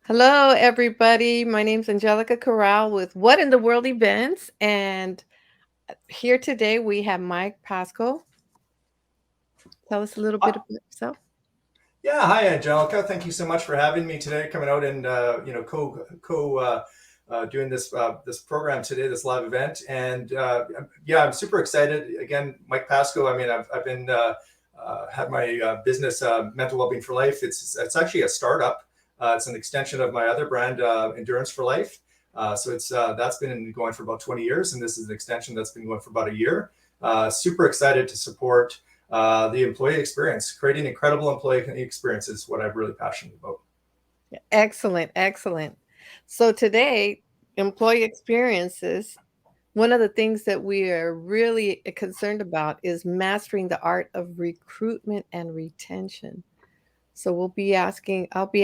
Hello, everybody. My name's Angelica Corral with What in the World Events. And here today we have Mike Pasco. Tell us a little bit Uh, about yourself. yeah, hi Angelica. Thank you so much for having me today, coming out and doing this program today, this live event. And yeah, I'm super excited. Again, Mike Pasco. I mean, I've been had my business, Mental Wellbeing for Life. It's actually a startup. It's an extension of my other brand, Endurance for Life. So it's that's been going for about 20 years, and this is an extension that's been going for about a year. Super excited to support the employee experience. Creating incredible employee experience is what I'm really passionate about. Excellent, excellent. So today, employee experiences, one of the things that we are really concerned about is mastering the art of recruitment and retention. So I'll be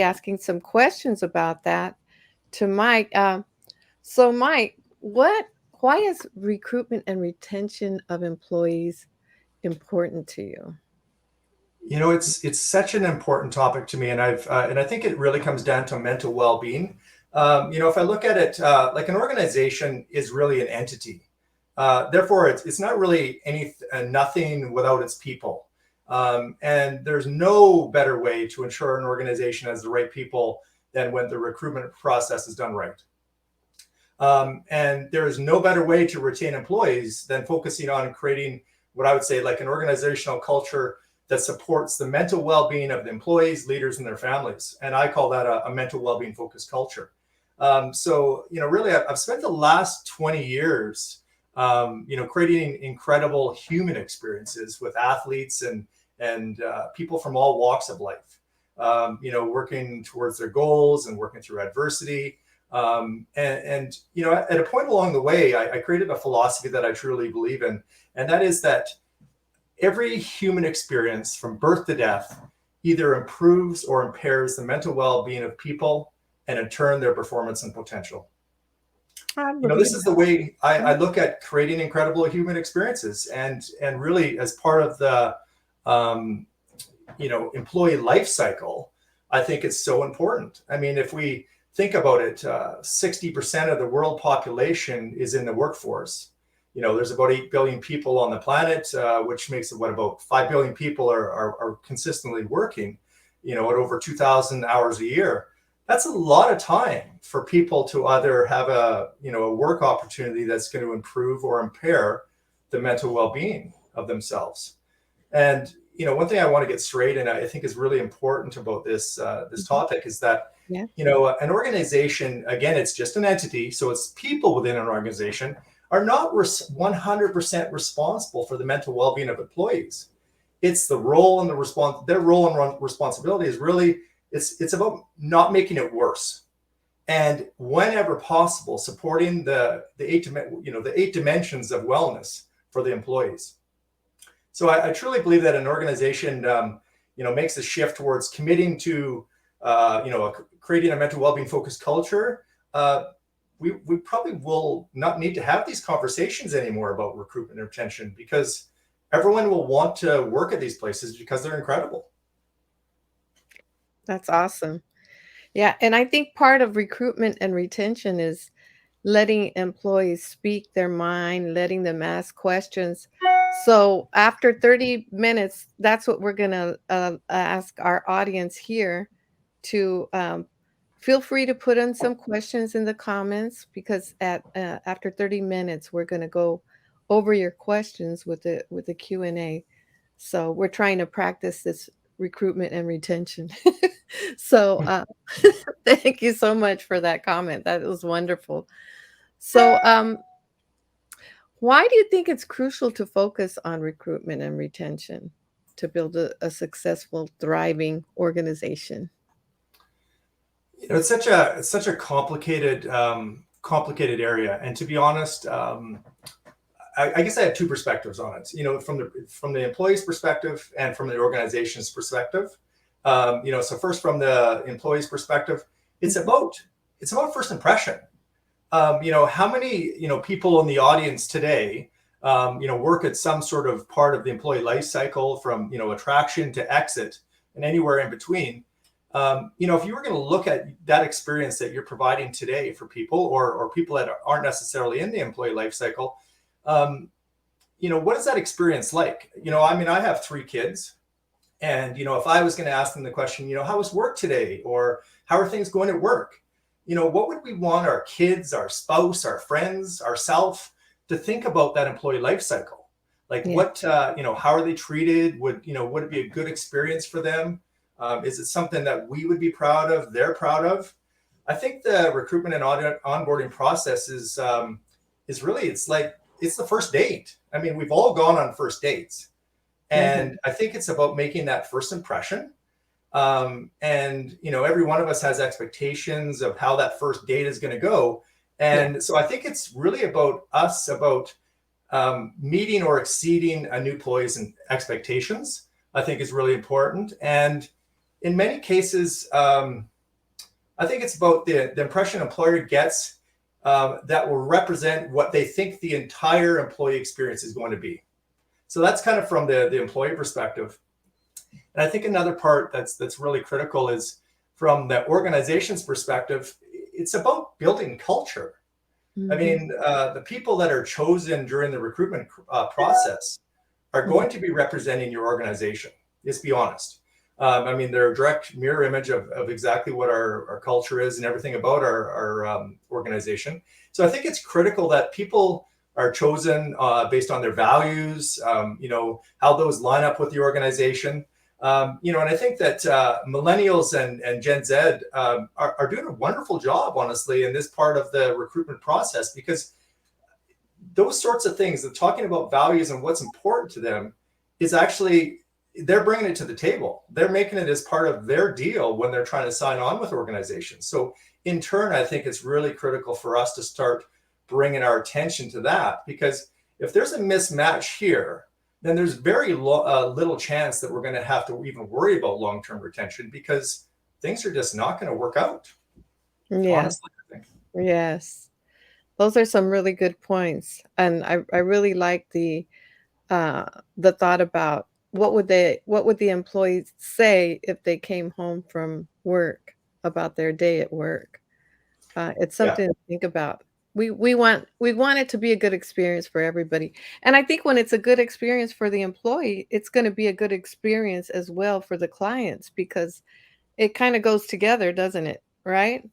asking some questions about that to Mike. So, Mike, why is recruitment and retention of employees important to you? It's such an important topic to me, and I think it really comes down to mental well-being. If I look at it, like an organization is really an entity. Therefore, it's not really nothing without its people. And there's no better way to ensure an organization has the right people than when the recruitment process is done right. And there is no better way to retain employees than focusing on creating what I would say like an organizational culture that supports the mental well-being of the employees, leaders, and their families. And I call that a mental well-being focused culture. Really, I've spent the last 20 years, creating incredible human experiences with athletes and people from all walks of life. Working towards their goals and working through adversity. At a point along the way, I created a philosophy that I truly believe in, and that is that every human experience from birth to death either improves or impairs the mental well-being of people and in turn their performance and potential. I This believe is the way I look at creating incredible human experiences, and really as part of the um, employee life cycle, I think it's so important. I mean, if we think about it, 60% of the world population is in the workforce. There's about 8 billion people on the planet, which makes it what about 5 billion people are consistently working, at over 2,000 hours a year. That's a lot of time for people to either have a work opportunity that's going to improve or impair the mental well-being of themselves. And one thing I want to get straight, and I think is really important about this Mhm. topic, is that Yeah. an organization, again, it's just an entity, so it's people within an organization are not 100% responsible for the mental well-being of employees. It's the role and the response. Their role and responsibility is really it's about not making it worse, and whenever possible, supporting the eight dimensions of wellness for the employees. So I truly believe that an organization, makes a shift towards committing to, creating a mental well-being focused culture. We probably will not need to have these conversations anymore about recruitment and retention because everyone will want to work at these places because they're incredible. That's awesome. Yeah, and I think part of recruitment and retention is letting employees speak their mind, letting them ask questions. So after 30 minutes, that's what we're going to ask our audience here to feel free to put in some questions in the comments because at after 30 minutes we're going to go over your questions with the Q&A. So we're trying to practice this recruitment and retention. So thank you so much for that comment. That was wonderful. So why do you think it's crucial to focus on recruitment and retention to build a successful, thriving organization? It's such a complicated area, and to be honest, I guess I have two perspectives on it. From the employee's perspective and from the organization's perspective. So first from the employee's perspective, it's Mhm. about it's about first impression. How many people in the audience today, work at some sort of part of the employee life cycle from attraction to exit and anywhere in between. If you were going to look at that experience that you're providing today for people, or people that aren't necessarily in the employee life cycle, what is that experience like? I have 3 kids, and if I was going to ask them the question, how was work today, or how are things going at work? What would we want our kids, our spouse, our friends, ourselves to think about that employee life cycle? Like, Yeah. what, how are they treated? Would it be a good experience for them? Is it something that we would be proud of, they're proud of? I think the recruitment and onboarding process is really, it's the first date. I mean, we've all gone on first dates. Mm-hmm. And I think it's about making that first impression. And every one of us has expectations of how that first date is going to go. And Yeah. so I think it's really about us, about meeting or exceeding a new employee's expectations, I think is really important. And in many cases, I think it's about the impression an employer gets that will represent what they think the entire employee experience is going to be. So that's kind of from the employee perspective. And I think another part that's really critical is from the organization's perspective. It's about building culture. I Mm-hmm. mean, the people that are chosen during the recruitment process are going to be representing your organization. Let's be honest. They're a direct mirror image of exactly what our culture is and everything about our organization. So I think it's critical that people are chosen based on their values, how those line up with the organization. And I think that millennials and Gen Z are doing a wonderful job, honestly, in this part of the recruitment process, because those sorts of things, the talking about values and what's important to them, is actually, they're bringing it to the table. They're making it as part of their deal when they're trying to sign on with organizations. So in turn, I think it's really critical for us to start bringing our attention to that, because if there's a mismatch here, then there's very little chance that we're going to have to even worry about long-term retention, because things are just not going to work out. Yes. Honestly, I think. Yes. Those are some really good points. And I really like the thought about what would the employees say if they came home from work about their day at work. It's Yeah. something to think about. We want it to be a good experience for everybody. And I think when it's a good experience for the employee, it's going to be a good experience as well for the clients, because it kind of goes together, doesn't it? Right?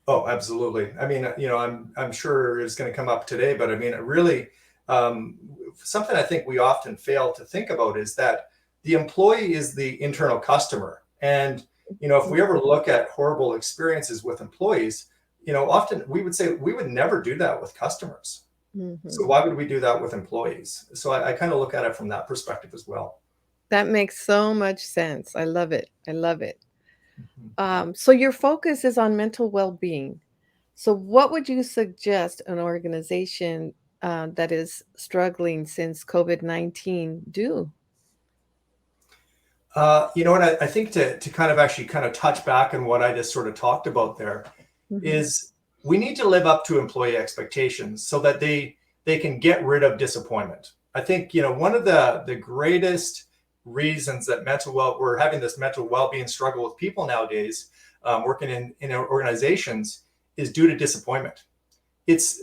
Oh, absolutely. I'm sure it's going to come up today, but it really, um, something I think we often fail to think about is that the employee is the internal customer. And, if we ever look at horrible experiences with employees, often we would say we would never do that with customers. So Mhm. why would we do that with employees? So I kind of look at it from that perspective as well. That makes so much sense. I love it. I love it. Mhm. So your focus is on mental well-being. So what would you suggest an organization that is struggling since COVID-19 do? You know what? I think to kind of actually kind of touch back on what I just sort of talked about there Mhm. is, we need to live up to employee expectations so that they can get rid of disappointment. I think one of the greatest reasons that we're having this mental well-being struggle with people nowadays, working in our organizations, is due to disappointment.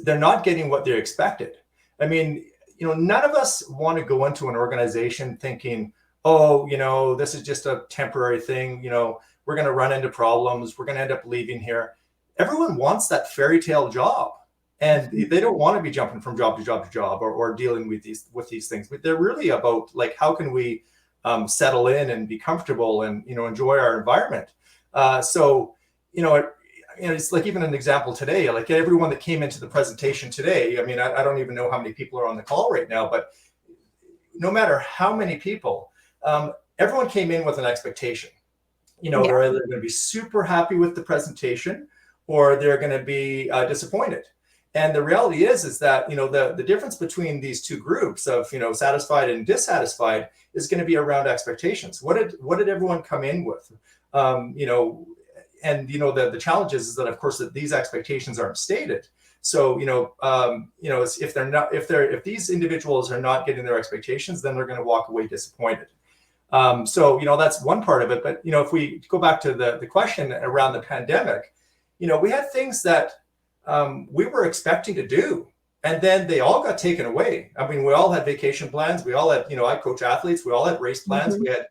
They're not getting what they're expected. I mean, none of us want to go into an organization thinking, oh, this is just a temporary thing. We're going to run into problems. We're going to end up leaving here. Everyone wants that fairy tale job, and they don't want to be jumping from job to job to job, or dealing with these things. But they're really about, like, how can we settle in and be comfortable and enjoy our environment. So you know, it, it's like, even an example today, like everyone that came into the presentation today. I don't even know how many people are on the call right now, but no matter how many people, everyone came in with an expectation. Yeah. They're either going to be super happy with the presentation, or they're going to be disappointed. And the reality is that the difference between these two groups of satisfied and dissatisfied is going to be around expectations. What did everyone come in with? Um, you know, and the challenge is that, of course, that these expectations aren't stated. So if these individuals are not getting their expectations, then they're going to walk away disappointed. So, that's one part of it. But, if we go back to the question around the pandemic, we had things that we were expecting to do. And then they all got taken away. I mean, we all had vacation plans. We all had, I coach athletes. We all had race plans. Mhm. We had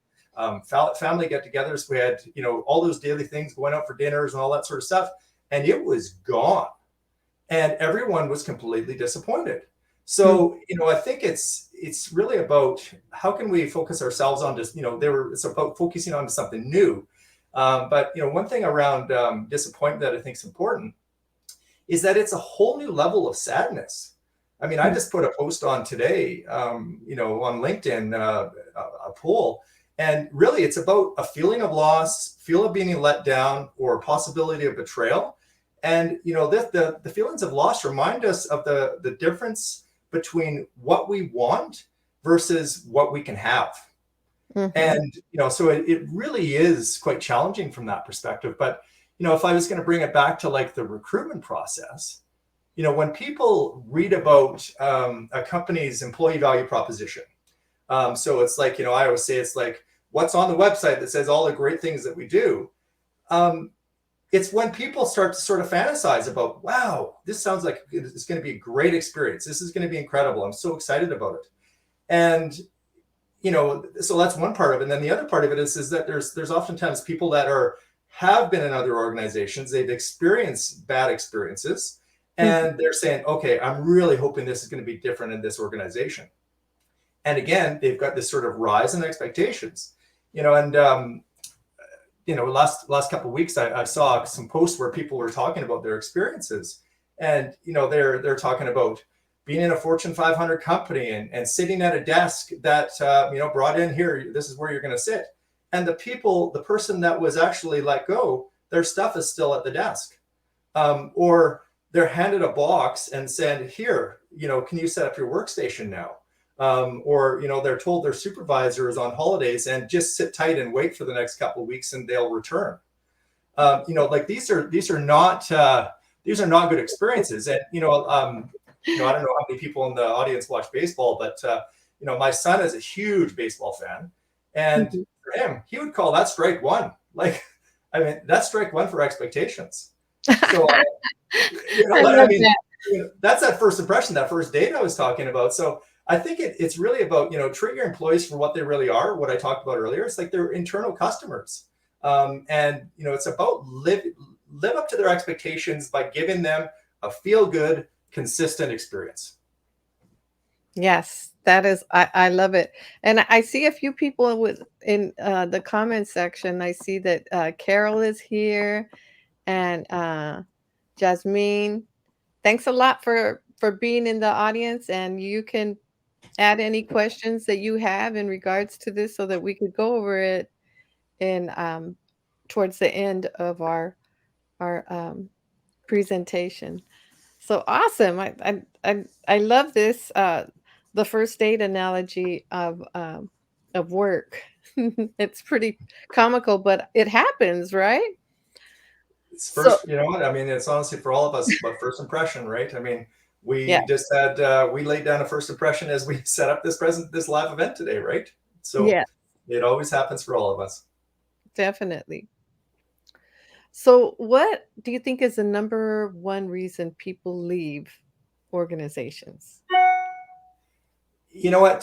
family get-togethers. We had, all those daily things, going out for dinners and all that sort of stuff. And it was gone. And everyone was completely disappointed. Mm. So, I think it's really about how can we focus ourselves on just, it's about focusing on something new. But, one thing around disappointment that I think is important is that it's a whole new level of sadness. I mean, I Mm. just put a post on today, on LinkedIn, a poll, and really it's about a feeling of loss, feel of being let down, or possibility of betrayal. And, the feelings of loss remind us of the difference between what we want versus what we can have. Mhm. And, so it really is quite challenging from that perspective. But, if I was going to bring it back to like the recruitment process, when people read about a company's employee value proposition, so it's like, I always say it's like, what's on the website that says all the great things that we do. It's when people start to sort of fantasize about, wow, this sounds like it's going to be a great experience. This is going to be incredible. I'm so excited about it. And, so that's one part of it. And then the other part of it is that there's oftentimes people that have been in other organizations. They've experienced bad experiences, Mhm. and they're saying, okay, I'm really hoping this is going to be different in this organization. And again, they've got this sort of rise in expectations, and last couple of weeks, I saw some posts where people were talking about their experiences, and they're talking about being in a Fortune 500 company and sitting at a desk that brought in here. This is where you're going to sit, and the person that was actually let go, their stuff is still at the desk, or they're handed a box and said, "Here, can you set up your workstation now?" Or they're told their supervisor is on holidays and just sit tight and wait for the next couple of weeks and they'll return. Like these are not good experiences. And I don't know how many people in the audience watch baseball, but my son is a huge baseball fan, and Mhm. for him, he would call that strike one. Like, I mean, that's strike one for expectations. So I I love mean, that. that's that first impression, that first date I was talking about. So I think it's really about, treat your employees for what they really are. What I talked about earlier, it's like they're internal customers. And, it's about live up to their expectations by giving them a feel good, consistent experience. Yes, that is I love it. And I see a few people with in the comment section. I see that Carol is here and Jasmine. Thanks a lot for being in the audience, and you can add any questions that you have in regards to this so that we could go over it in towards the end of our presentation. So awesome. I love this the first date analogy of work. It's pretty comical, but it happens, right? It's So first, what I mean, it's honestly for all of us, but first impression, right? I mean, yeah, we just had we laid down a first impression as we set up this live event today, right? So yeah, it always happens for all of us. definitely. So what do you think is the number one reason people leave organizations? You know what?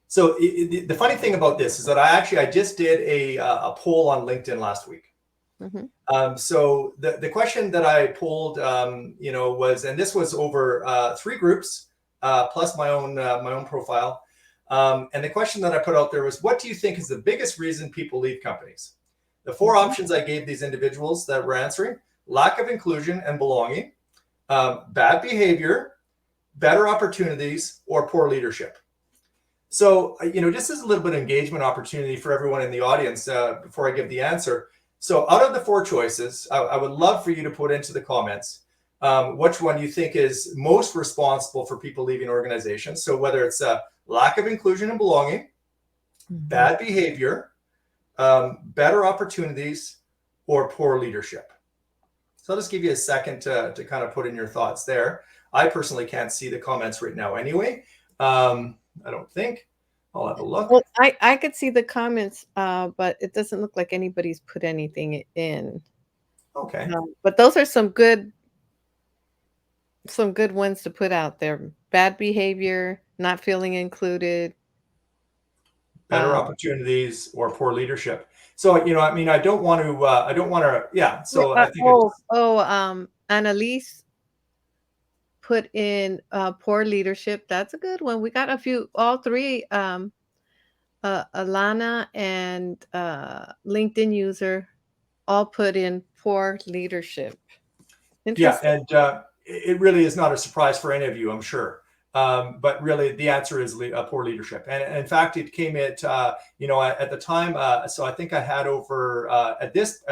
So the funny thing about this is that I just did a poll on LinkedIn last week. Mhm. So the question that I polled, was, and this was over three groups plus my own profile. And the question that I put out there was, what do you think is the biggest reason people leave companies? The four Mhm. options I gave these individuals that were answering: lack of inclusion and belonging, bad behavior, better opportunities, or poor leadership. So, just as a little bit of engagement opportunity for everyone in the audience before I give the answer. So, out of the four choices, I would love for you to put into the comments which one you think is most responsible for people leaving organizations. So, whether it's lack of inclusion and belonging, Mhm. bad behavior, better opportunities, or poor leadership. So, I'll just give you a second to kind of put in your thoughts there. I personally can't see the comments right now anyway. I don't think. I'll have a look. Well, I could see the comments, but it doesn't look like anybody's put anything in. Okay. But those are some good ones to put out there. Bad behavior, not feeling included. Better Um, opportunities or poor leadership. So, I mean, I don't want to, yeah. yeah, So I think it's, Annalise put in poor leadership. That's a good one. We got a few, all three. Alana and LinkedIn user all put in poor leadership. yeah. Interesting. And it really is not a surprise for any of you, I'm sure. But really, the answer is poor leadership. And in fact, it came at the time. So I think I had over at this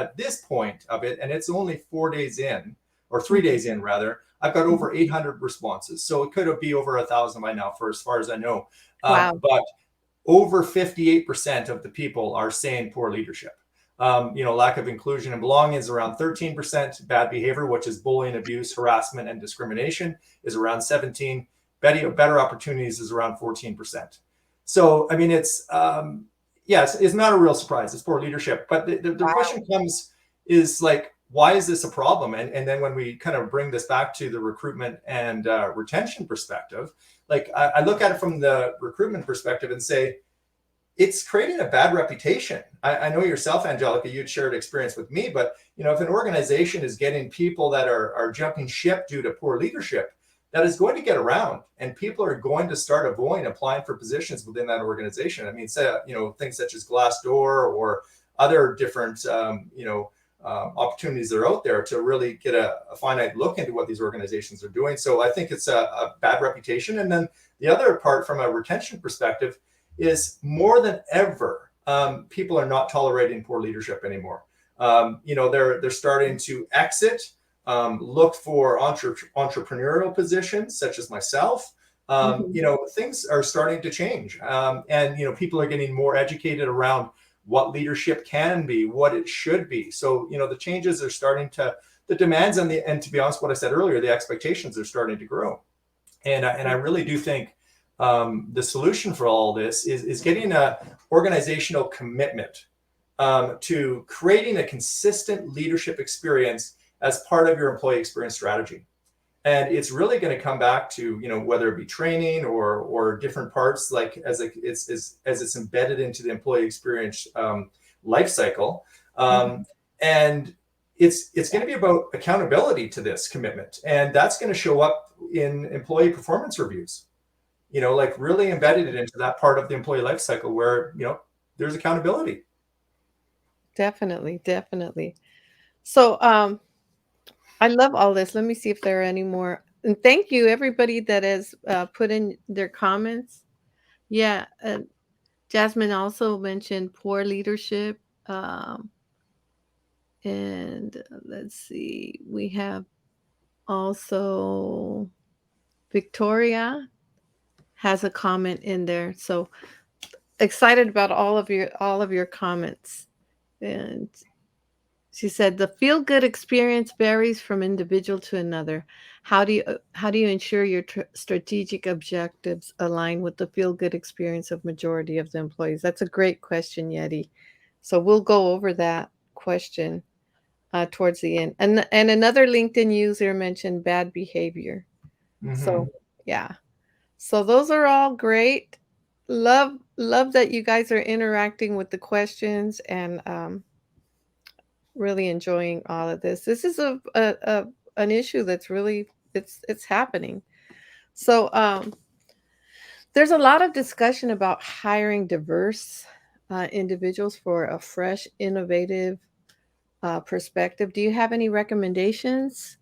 point of it, and it's only 4 days in, or 3 days in rather. I've got Mhm. over 800 responses, so it could be over 1,000 by now, for as far as I know. Wow. But over 58% of the people are saying poor leadership. Lack of inclusion and belonging is around 13%. Bad behavior, which is bullying, abuse, harassment, and discrimination, is around 17. Better opportunities is around 14%. So, I mean, yes, it's not a real surprise. It's poor leadership. But the Wow. question comes is like, why is this a problem? And then when we kind of bring this back to the recruitment and retention perspective, like I look at it from the recruitment perspective and say, it's creating a bad reputation. I know yourself, Angelica, you'd shared experience with me, but if an organization is getting people that are jumping ship due to poor leadership, that is going to get around, and people are going to start avoiding applying for positions within that organization. I mean, say things such as Glassdoor or other different opportunities that are out there to really get a finite look into what these organizations are doing. So I think it's a bad reputation. And then the other part, from a retention perspective, is more than ever, people are not tolerating poor leadership anymore. They're starting to exit, look for entrepreneurial positions, such as myself. Mhm. Things are starting to change, and people are getting more educated around what leadership can be, what it should be. So the changes are starting to, the demands and to be honest, what I said earlier, the expectations are starting to grow. And I really do think the solution for all this is getting a organizational commitment to creating a consistent leadership experience as part of your employee experience strategy. And it's really going to come back to whether it be training or different parts, like as it's embedded into the employee experience life cycle. Mhm. And it's going to be about accountability to this commitment, and that's going to show up in employee performance reviews. Like really embedded it into that part of the employee life cycle where there's accountability. Definitely, definitely. So, I love all this. Let me see if there are any more. And thank you, everybody that has put in their comments. Yeah, Jasmine also mentioned poor leadership. Um, and let's see, we have also Victoria has a comment in there. So excited about all of your comments. And she said the feel good experience varies from individual to another. How do you ensure your strategic objectives align with the feel good experience of majority of the employees? That's a great question, Yeti. So we'll go over that question towards the end. And another LinkedIn user mentioned bad behavior. So Mm-hmm. yeah. So those are all great. Love that you guys are interacting with the questions and really enjoying all of this. This is a an issue that's really it's happening. So there's a lot of discussion about hiring diverse individuals for a fresh, innovative perspective. Do you have any recommendations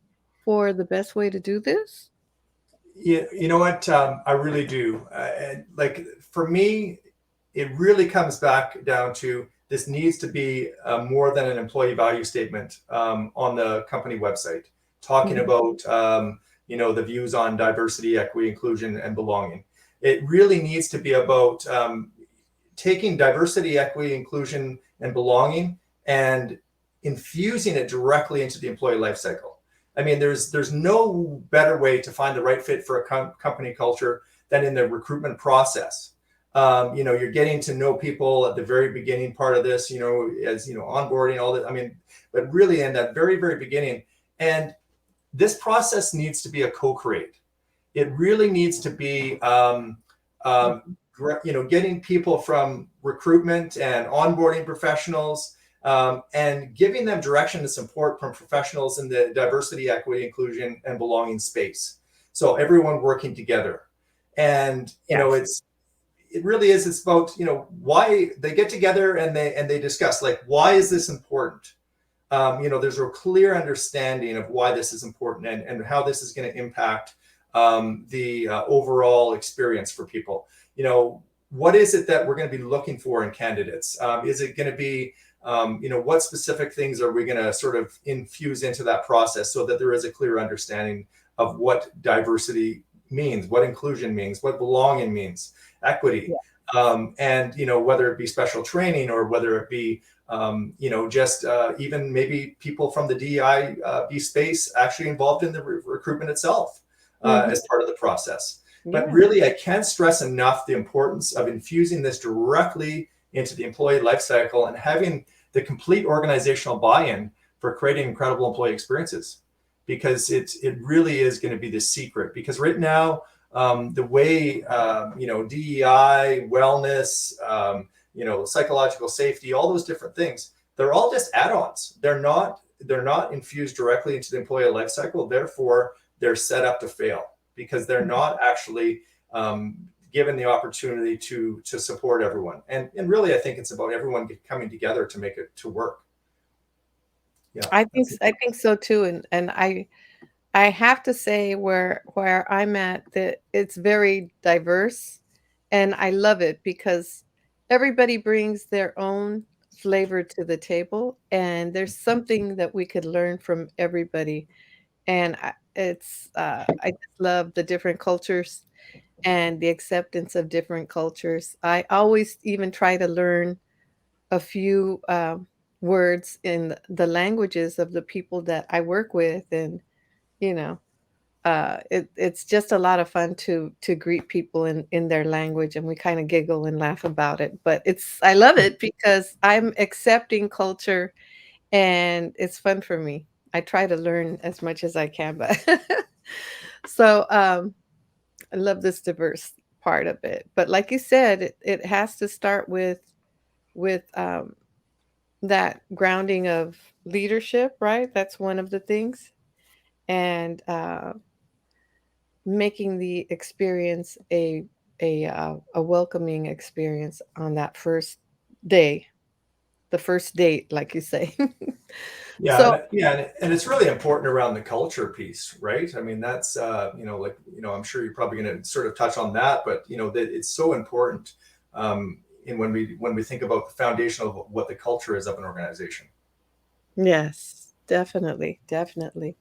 for the best way to do this? Yeah, you know what? I really do. And like for me, it really comes back down to this needs to be more than an employee value statement on the company website, talking Mhm. about the views on diversity, equity, inclusion, and belonging. It really needs to be about taking diversity, equity, inclusion, and belonging and infusing it directly into the employee life cycle. I mean, there's no better way to find the right fit for a company culture than in the recruitment process. You're getting to know people at the very beginning part of this, as onboarding, all that. I mean, but really in that very, very beginning. And this process needs to be a co-create. It really needs to be, getting people from recruitment and onboarding professionals, and giving them direction and support from professionals in the diversity, equity, inclusion, and belonging space. So everyone working together. And, Yes. it really is, it's about, why they get together and they discuss, like, why is this important? There's a clear understanding of why this is important, and how this is going to impact the overall experience for people. What is it that we're going to be looking for in candidates? Is it going to be, what specific things are we going to sort of infuse into that process, so that there is a clear understanding of what diversity means, what inclusion means, what belonging means, equity, Yeah. and whether it be special training, or whether it be just even maybe people from the DEI space actually involved in the recruitment itself, Hmm. as part of the process. But Yeah. really, I can't stress enough the importance of infusing this directly into the employee life cycle, and having the complete organizational buy-in for creating incredible employee experiences, because it really is going to be the secret. Because right now, the way DEI, wellness, psychological safety, all those different things, they're all just add-ons. They're not infused directly into the employee life cycle. Therefore, they're set up to fail, because they're not actually given the opportunity to support everyone. And really, I think it's about everyone coming together to make it to work. Yeah, I think so too, and I have to say where I'm at, that it's very diverse, and I love it because everybody brings their own flavor to the table, and there's something that we could learn from everybody. And I just love the different cultures and the acceptance of different cultures. I always even try to learn a few words in the languages of the people that I work with, and you know, it's just a lot of fun to greet people in their language, and we kind of giggle and laugh about it. But I love it because I'm accepting culture, and it's fun for me. I try to learn as much as I can, but so I love this diverse part of it. But like you said, it has to start with that grounding of leadership, right? That's one of the things, and making the experience a welcoming experience on that first day, the first date, like you say. yeah, So and it's really important around the culture piece, right? I mean, that's I'm sure you're probably going to sort of touch on that, but that it's so important, in when we think about the foundation of what the culture is of an organization. yes, definitely, definitely.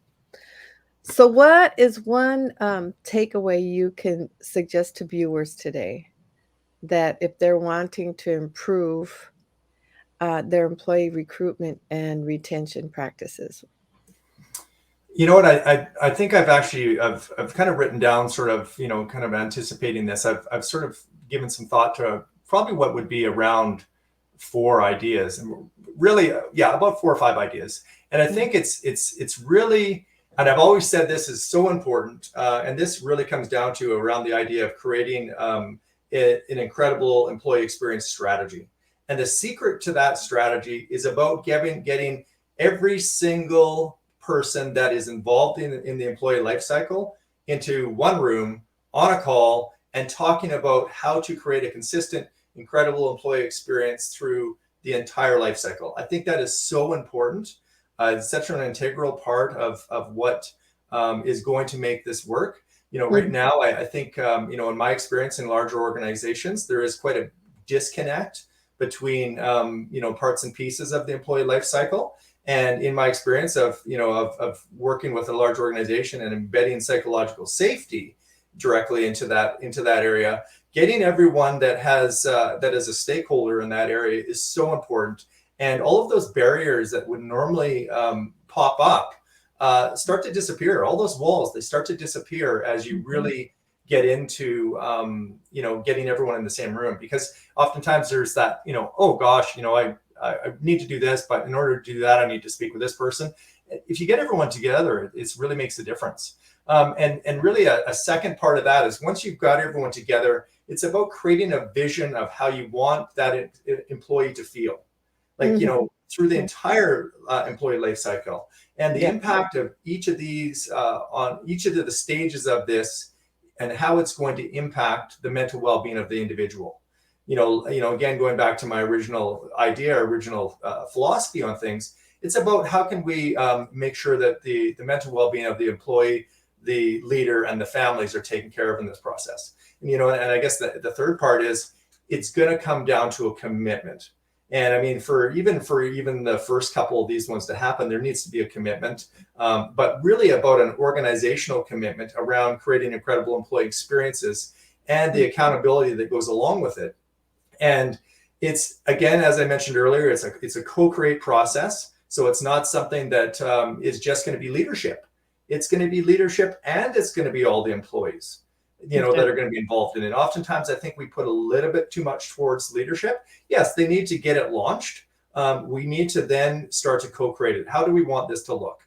So what is one takeaway you can suggest to viewers today, that if they're wanting to improve their employee recruitment and retention practices? You know what? I think I've kind of written down, sort of, kind of anticipating this. I've sort of given some thought to probably what would be around 4 ideas, and really, yeah, about 4 or 5 ideas. And I Mhm. think it's really, and I've always said this is so important. And this really comes down to around the idea of creating an incredible employee experience strategy. And the secret to that strategy is about getting every single person that is involved in the employee life cycle into one room on a call, and talking about how to create a consistent, incredible employee experience through the entire life cycle. I think that is so important. It's such an integral part of what is going to make this work. Right Mhm. now, I think, in my experience in larger organizations, there is quite a disconnect between, parts and pieces of the employee life cycle. And in my experience of working with a large organization and embedding psychological safety directly into that area, getting everyone that is a stakeholder in that area is so important. And all of those barriers that would normally pop up start to disappear. All those walls, they start to disappear as you Mhm. really get into getting everyone in the same room, because oftentimes there's that, oh gosh, I need to do this, but in order to do that, I need to speak with this person. If you get everyone together, it really makes a difference. And really a second part of that is, once you've got everyone together, it's about creating a vision of how you want that employee to feel, like, Mhm. through the entire employee life cycle, and the Yeah. impact of each of these on each of the stages of this, and how it's going to impact the mental well-being of the individual. Again, going back to my original philosophy on things, it's about how can we make sure that the mental well-being of the employee, the leader, and the families are taken care of in this process. And I guess the third part is, it's going to come down to a commitment. And I mean, for even the first couple of these ones to happen, there needs to be a commitment, but really about an organizational commitment around creating incredible employee experiences and the accountability that goes along with it. And it's, again, as I mentioned earlier, it's a co-create process. So it's not something that is just going to be leadership. It's going to be leadership, and it's going to be all the employees, Okay. that are going to be involved in it. Oftentimes, I think we put a little bit too much towards leadership. Yes, they need to get it launched. We need to then start to co-create it. How do we want this to look?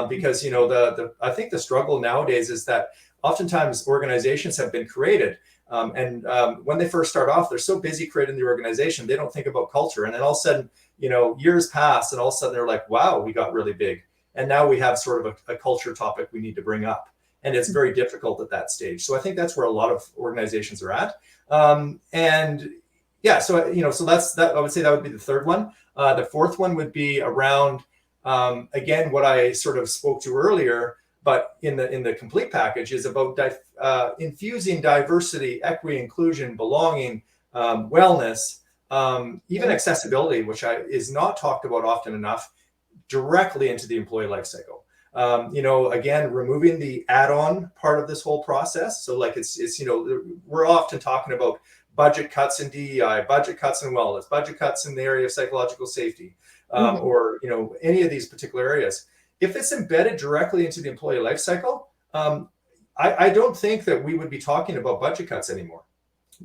Because I think the struggle nowadays is that oftentimes organizations have been created, and when they first start off, they're so busy creating the organization, they don't think about culture. And then all of a sudden, years pass, and all of a sudden they're like, wow, we got really big. And now we have sort of a culture topic we need to bring up. And it's very difficult at that stage. So I think that's where a lot of organizations are at. And yeah, so that's that. I would say that would be the third one. The fourth one would be around, again, what I sort of spoke to earlier, but in the complete package, is about infusing diversity, equity, inclusion, belonging, wellness, even accessibility, which is not talked about often enough, directly into the employee life cycle. Again, removing the add-on part of this whole process. So like it's we're often talking about budget cuts in DEI, budget cuts in wellness, budget cuts in the area of psychological safety, or any of these particular areas. If it's embedded directly into the employee life cycle, I don't think that we would be talking about budget cuts anymore,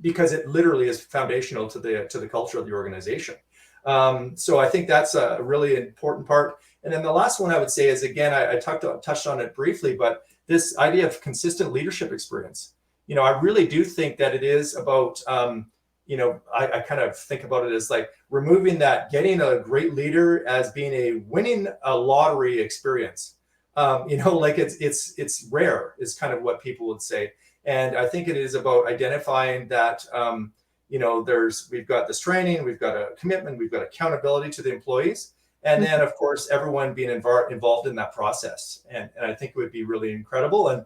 because it literally is foundational to the culture of the organization. So I think that's a really important part. And then the last one I would say is, again, I touched on it briefly, but this idea of consistent leadership experience. I really do think that it is about, I kind of think about it as like removing that, getting a great leader as being a winning a lottery experience. Like it's rare is kind of what people would say. And I think it is about identifying that, we've got this training, we've got a commitment, we've got accountability to the employees. And then, of course, everyone being involved in that process. And I think it would be really incredible. And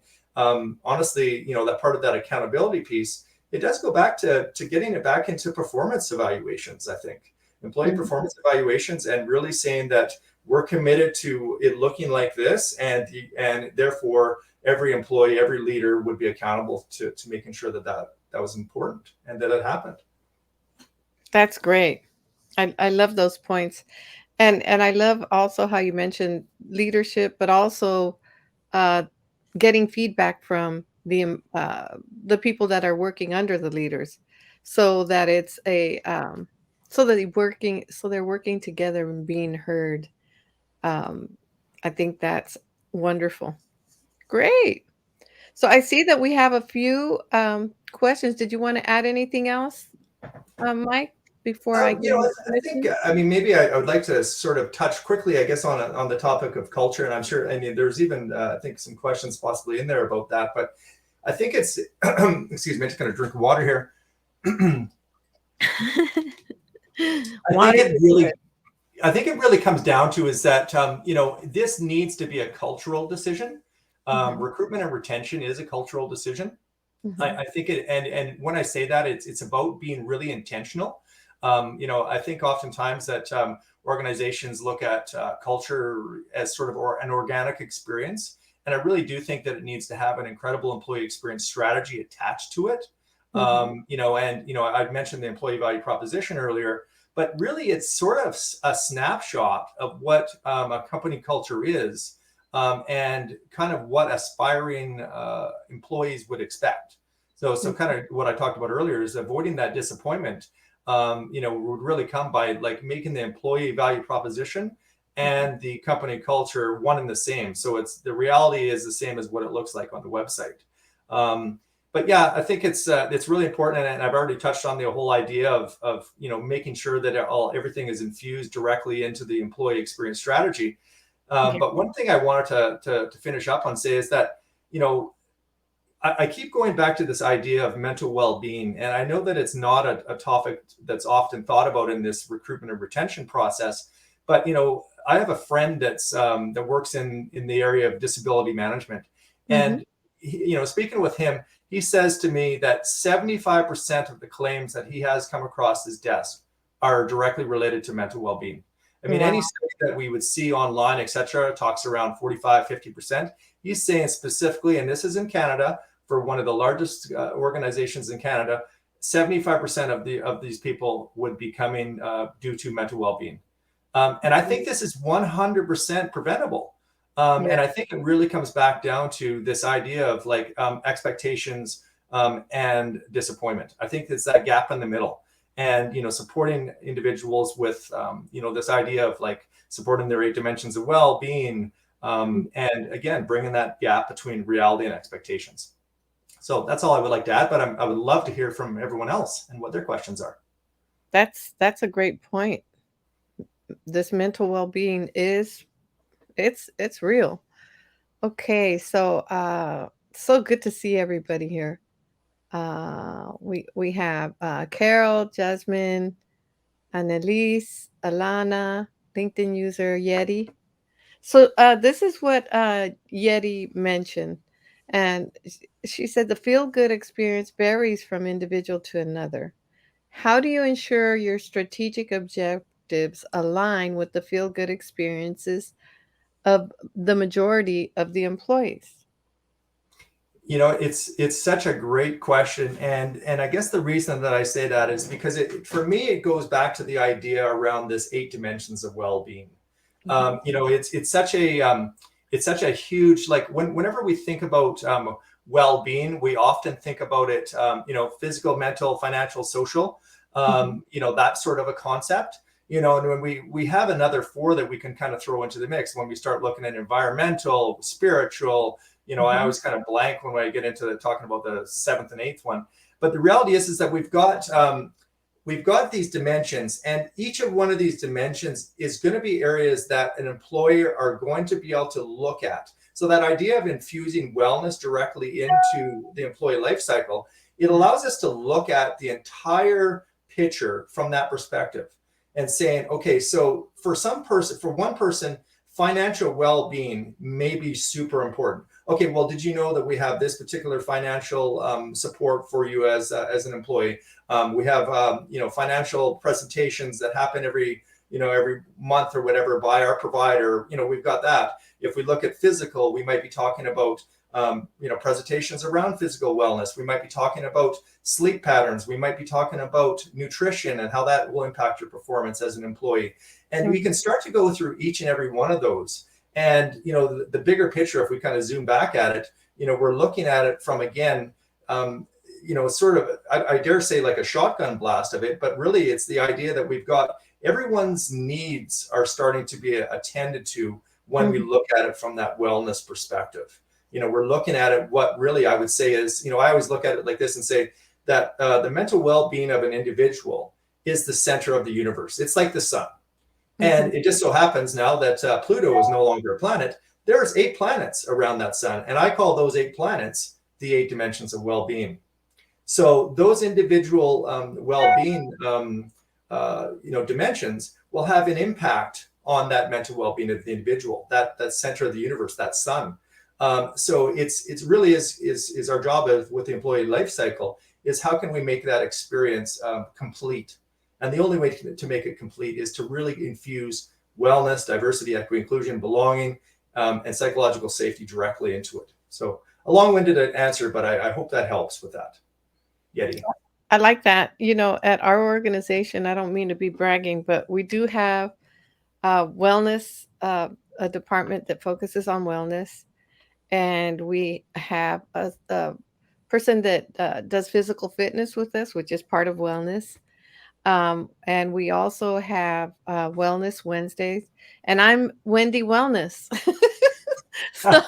honestly, that part of that accountability piece, it does go back to getting it back into performance evaluations, I think. Employee performance evaluations, and really saying that we're committed to it looking like this. And therefore, every employee, every leader would be accountable to making sure that was important and that it happened. That's great. I love those points. And I love also how you mentioned leadership, but also uh, getting feedback from the people that are working under the leaders, so that it's so they're working together and being heard. Um, I think that's wonderful. Great. So I see that we have a few questions. Did you want to add anything else, Mike, before I give you I think, permission? I mean, maybe I would like to sort of touch quickly, I guess, on the topic of culture. And I'm sure, I mean, there's even, I think, some questions possibly in there about that. But I think it's, excuse me, I'm just going to drink water here. I think Water it is really, good. I think it really comes down to is that, this needs to be a cultural decision. Mhm, Recruitment and retention is a cultural decision. mhm, I think it, and when I say that, it's about being really intentional. I think oftentimes that organizations look at culture as sort of an organic experience, and I really do think that it needs to have an incredible employee experience strategy attached to it. mhm, I'd mentioned the employee value proposition earlier, but really it's sort of a snapshot of what a company culture is, and kind of what aspiring employees would expect. So kind of what I talked about earlier is avoiding that disappointment. Would really come by like making the employee value proposition Mhm. and the company culture one and the same. So it's the reality is the same as what it looks like on the website. Um, but yeah, I think it's really important, and I've already touched on the whole idea of making sure that everything is infused directly into the employee experience strategy. Yeah. But one thing I wanted to finish up on say is that you know I keep going back to this idea of mental well-being, and I know that it's not a topic that's often thought about in this recruitment and retention process. But I have a friend that works in the area of disability management, Mhm. and speaking with him, he says to me that 75% of the claims that he has come across his desk are directly related to mental well-being. I mean, any Wow. study that we would see online, etc., talks around 45-50%. He's saying specifically, and this is in Canada, for one of the largest organizations in Canada, 75% of these people would be coming due to mental well-being. And I think this is 100% preventable. Yeah. And I think it really comes back down to this idea of like expectations and disappointment. I think it's that gap in the middle, and supporting individuals with this idea of like supporting their 8 dimensions of well-being, and again bringing that gap between reality and expectations. So that's all I would like to add, but I would love to hear from everyone else and what their questions are. That's a great point. This mental well-being is it's real. Okay, so so good to see everybody here. We have Carol, Jasmine, Annalise, Alana, LinkedIn user Yeti. So this is what Yeti mentioned, and she said the feel good experience varies from individual to another. How do you ensure your strategic objectives align with the feel good experiences of the majority of the employees? It's such a great question, and I guess the reason that I say that is because for me it goes back to the idea around this 8 dimensions of well-being. Mhm. It's such a huge, like whenever we think about well-being, we often think about it, physical, mental, financial, social, Mhm. that sort of a concept. And when we have another four that we can kind of throw into the mix when we start looking at environmental, spiritual. I Mhm. always kind of blank when I get into talking about the seventh and eighth one. But the reality is that we've got these dimensions, and each of one of these dimensions is going to be areas that an employer are going to be able to look at. So that idea of infusing wellness directly into the employee life cycle, it allows us to look at the entire picture from that perspective and saying, okay, so for one person, financial well-being may be super important. Okay, well, did you know that we have this particular financial support for you as an employee? We have financial presentations that happen every month or whatever by our provider. We've got that. If we look at physical, we might be talking about presentations around physical wellness. We might be talking about sleep patterns. We might be talking about nutrition and how that will impact your performance as an employee. And we can start to go through each and every one of those. And the bigger picture, if we kind of zoom back at it, we're looking at it from, again, sort of, I dare say, like a shotgun blast of it, but really it's the idea that we've got everyone's needs are starting to be attended to when we Mhm. look at it from that wellness perspective. We're looking at it, what really I would say is, I always look at it like this and say that the mental well-being of an individual is the center of the universe. It's like the sun. Mhm. And it just so happens now that Pluto is no longer a planet. There's 8 planets around that sun, and I call those 8 planets the 8 dimensions of well-being. So those individual well-being, dimensions will have an impact on that mental well-being of the individual, that center of the universe, that sun. So it's really is our job with the employee life cycle is how can we make that experience complete? And the only way to make it complete is to really infuse wellness, diversity, equity, inclusion, belonging, and psychological safety directly into it. So a long-winded answer, but I hope that helps with that. Yeti. I like that. At our organization, I don't mean to be bragging, but we do have wellness, a department that focuses on wellness, and we have a person that does physical fitness with us, which is part of wellness. And we also have Wellness Wednesdays, and I'm Wendy Wellness. So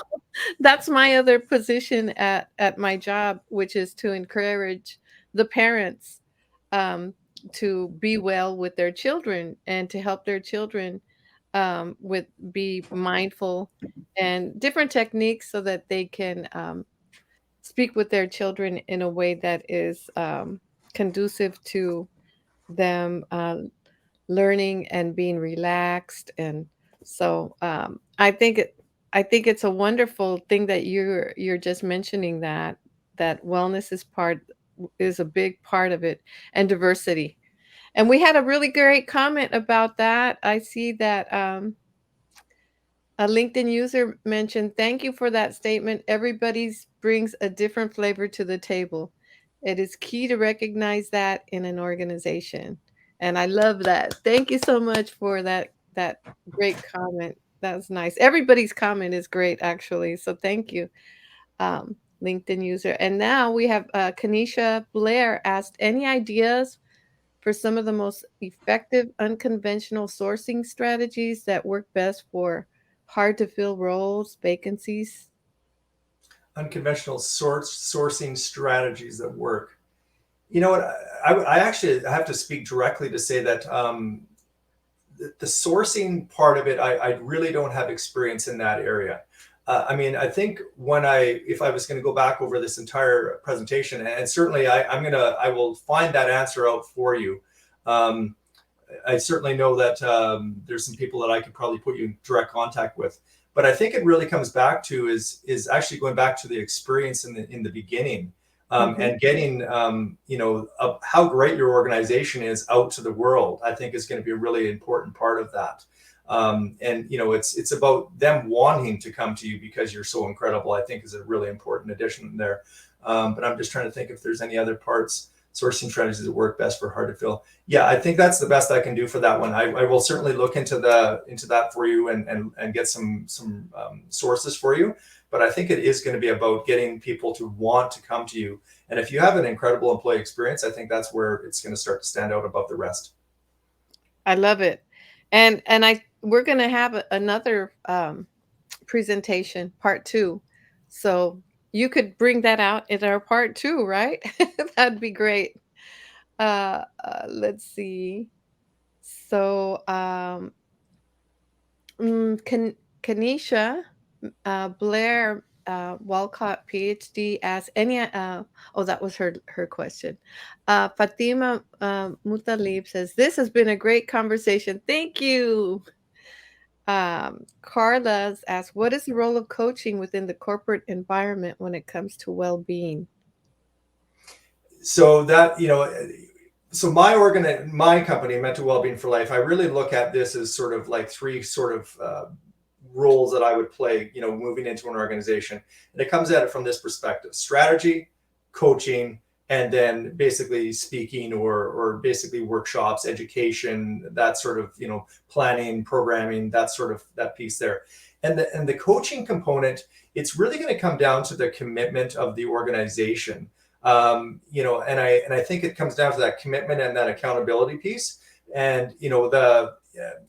that's my other position at my job, which is to encourage the parents um, to be well with their children and to help their children with be mindful and different techniques so that they can speak with their children in a way that is conducive to them learning and being relaxed. And so I think it's a wonderful thing that you're just mentioning that wellness is a big part of it, and diversity. And we had a really great comment about that. I see that a LinkedIn user mentioned, "Thank you for that statement. Everybody's brings a different flavor to the table. It is key to recognize that in an organization." And I love that. Thank you so much for that great comment. That was nice. Everybody's comment is great, actually. So thank you, LinkedIn user. And now we have Kanisha Blair asked, "Any ideas for some of the most effective unconventional sourcing strategies that work best for hard to fill roles, vacancies?" Unconventional sourcing strategies that work. You know what? I actually have to speak directly to say that the sourcing part of it, I really don't have experience in that area. I mean, I think if I was going to go back over this entire presentation, and certainly I will find that answer out for you. Um, I certainly know that there's some people that I could probably put you in direct contact with. But I think it really comes back to is actually going back to the experience in the beginning, Mhm. and getting how great your organization is out to the world. I think is going to be a really important part of that. And it's about them wanting to come to you because you're so incredible. I think is a really important addition there. But I'm just trying to think if there's any other parts, sourcing strategies that work best for hard to fill. Yeah, I think that's the best I can do for that one. I will certainly look into that for you and get some sources for you. But I think it is going to be about getting people to want to come to you. And if you have an incredible employee experience, I think that's where it's going to start to stand out above the rest. I love it. And I we're going to have another presentation, part 2. So you could bring that out in our part 2, right? That'd be great. Let's see. So Kanisha Blair Walcott, PhD, asks any. Oh, that was her question. Fatima Mutalib says, "This has been a great conversation. Thank you." Carla's asked, "What is the role of coaching within the corporate environment when it comes to well-being?" So so my company, Mental Wellbeing for Life, I really look at this as sort of like three sort of roles that I would play, moving into an organization. And it comes at it from this perspective: strategy, coaching, and then basically speaking or basically workshops, education, that sort of, planning, programming, that piece there. And the coaching component, it's really going to come down to the commitment of the organization. And I think it comes down to that commitment and that accountability piece. And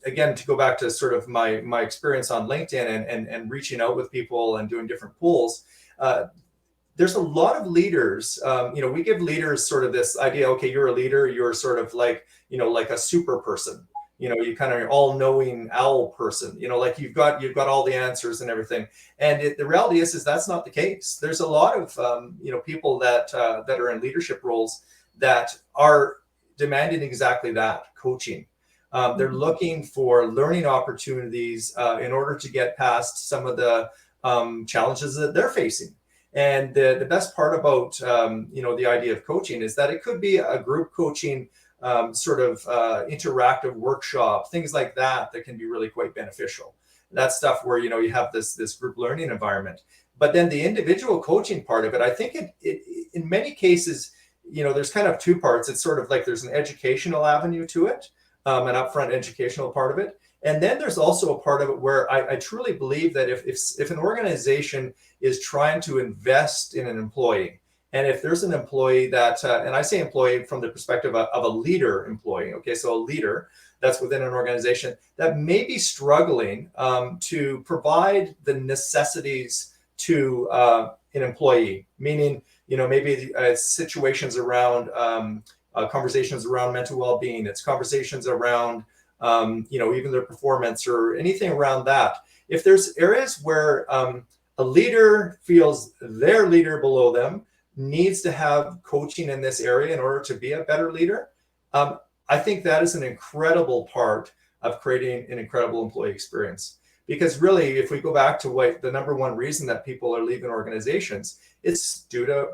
again, to go back to sort of my experience on LinkedIn and reaching out with people and doing different polls, there's a lot of leaders. We give leaders sort of this idea: okay, you're a leader, you're sort of like like a super person. You kind of all-knowing owl person. Like you've got all the answers and everything. And the reality is that's not the case. There's a lot of people that are in leadership roles that are demanding exactly that: coaching. They're Mhm. looking for learning opportunities in order to get past some of the challenges that they're facing. And the best part about the idea of coaching is that it could be a group coaching, sort of interactive workshop, things like that can be really quite beneficial. That's stuff where you have this group learning environment. But then the individual coaching part of it, I think it in many cases, there's kind of two parts. It's sort of like there's an educational avenue to it, an upfront educational part of it. And then there's also a part of it where I truly believe that if an organization is trying to invest in an employee, And if there's an employee that, and I say employee from the perspective of a leader employee, okay, so a leader that's within an organization that may be struggling to provide the necessities to an employee, meaning, maybe situations around conversations around mental well-being, it's conversations around, even their performance or anything around that. If there's areas where a leader feels their leader below them needs to have coaching in this area in order to be a better leader, I think that is an incredible part of creating an incredible employee experience. Because really, if we go back to what the number one reason that people are leaving organizations, it's due to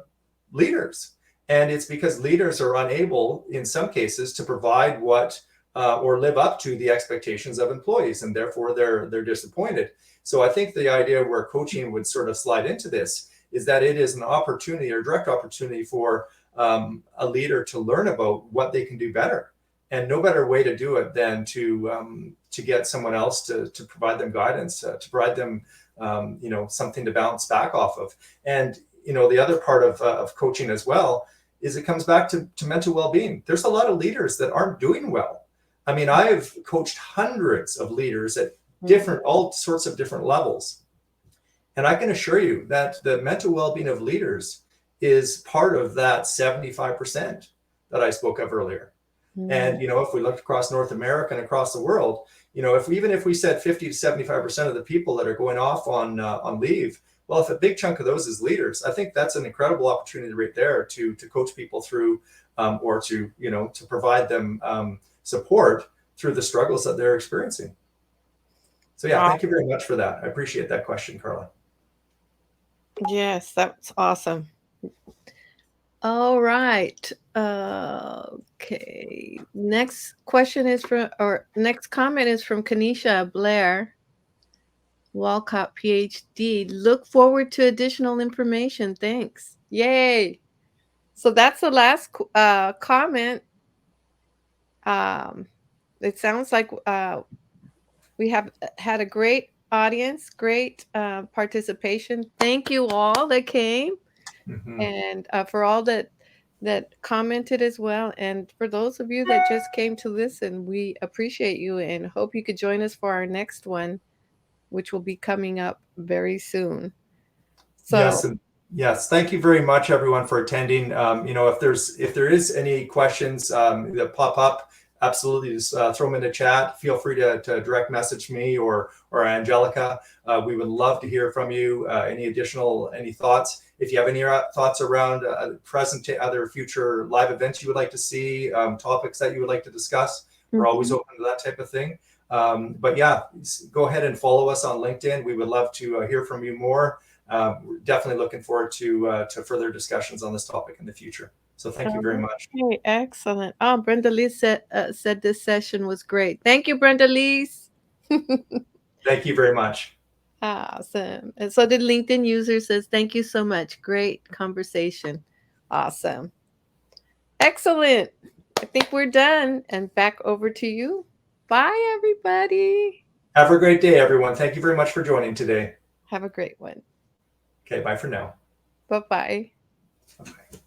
leaders. And it's because leaders are unable, in some cases, to provide what or live up to the expectations of employees, and therefore they're disappointed. So I think the idea where coaching would sort of slide into this is that it is an opportunity or direct opportunity for a leader to learn about what they can do better. And no better way to do it than to get someone else to provide them guidance, to provide them something to bounce back off of. And the other part of coaching as well is it comes back to mental well-being. There's a lot of leaders that aren't doing well. I mean, I've coached hundreds of leaders at all sorts of different levels. And I can assure you that the mental well-being of leaders is part of that 75% that I spoke of earlier. And, if we looked across North America and across the world, if we said 50 to 75% of the people that are going off on leave, well, if a big chunk of those is leaders, I think that's an incredible opportunity right there to coach people through or to provide them support through the struggles that they're experiencing. So yeah, thank you very much for that. I appreciate that question, Carla. Yes, that's awesome. All right. Okay. Next question is next comment is from Kanisha Blair, Walcott, PhD. Look forward to additional information. Thanks. Yay. So that's the last comment. It sounds like we have had a great audience, great participation. Thank you all that came. And for all that commented as well, and for those of you that just came to listen, we appreciate you and hope you could join us for our next one, which will be coming up very soon. So yes, thank you very much, everyone, for attending. If there is any questions that pop up, absolutely just throw them in the chat. Feel free to direct message me or Angelica. We would love to hear from you. Any thoughts? If you have any thoughts around other future live events you would like to see, topics that you would like to discuss, we're always open to that type of thing. But yeah, go ahead and follow us on LinkedIn. We would love to hear from you more. We're definitely looking forward to further discussions on this topic in the future. So thank you very much. Okay, excellent. Oh, Brenda Lee said this session was great. Thank you, Brenda Lee. Thank you very much. Awesome. And so the LinkedIn user says, thank you so much. Great conversation. Awesome. Excellent. I think we're done. And back over to you. Bye, everybody. Have a great day, everyone. Thank you very much for joining today. Have a great one. Okay, bye for now. Bye-bye. Okay.